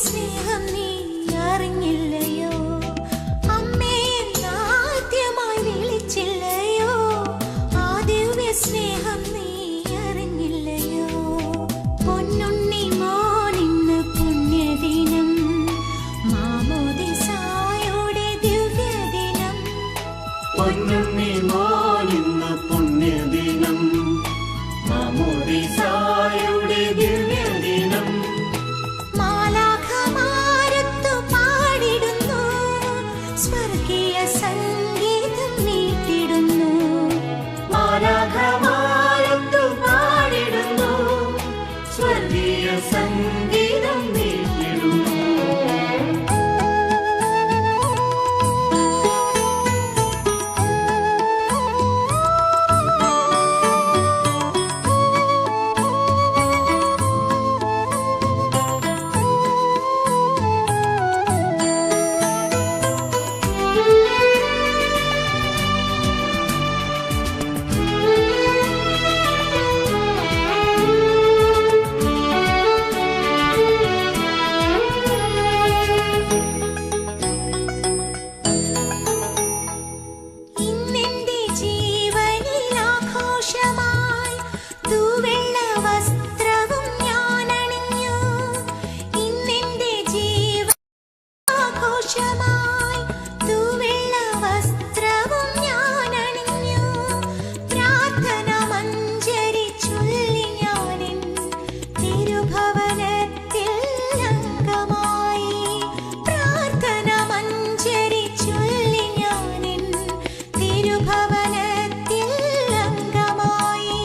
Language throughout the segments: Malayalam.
സ്നേഹം നീ അറിഞ്ഞില്ലയോ? അമ്മയെ ആദ്യമായി വിളിച്ചില്ലയോ? ആ ദിവ്യ സ്നേഹം നീ അറിഞ്ഞില്ലയോ? പൊന്നുണ്ണി മോനിന്ന് പുണ്യദിനം, മാമോദിസായുടെ ദിവ്യദിനം. പൊന്നുണ്ണി മോനിന്ന് പുണ്യദിനം, മാമോദിസായുടെ ദിവ്യദിനം. മാലാഖമാരൊത്തു പാടിടുന്നു, സ്വർഗീയ സംഗീതം മീട്ടിടുന്നു. മാലാഖമാരൊത്തു പാടിടുന്നു, സ്വർഗീയ സംഗീതം മീട്ടിടുന്നു. ഇന്നെന്റെ ജീവനിൽ ആഘോഷമായി തൂവെള്ള വസ്ത്രവും ഞാൻ അണിഞ്ഞു. ഇന്നെന്റെ ജീവൻ ആഘോഷമായി തൂവെള്ള വസ്ത്രവും ഞാൻ അണിഞ്ഞു. പ്രാർത്ഥന മഞ്ജരി ചൊല്ലി ഞാനിൻ തിരുഭവനത്തിൽ അംഗമായി. പ്രാർത്ഥന മഞ്ജരി ചൊല്ലി ഞാനിൻ തിരുഭവനത്തിൽ അംഗമായി.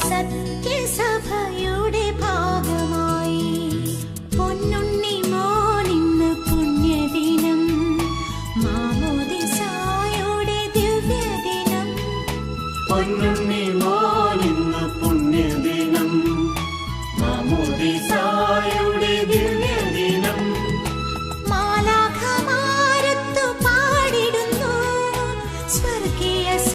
സത്യസഭയുടെ ഭാഗമായി. പൊന്നുണ്ണി മോനിന്ന് പുണ്യദിനം, മാമോദിസായുടെ ദിവ്യദിനം. പൊന്നുണ്ണി മോനിന്ന്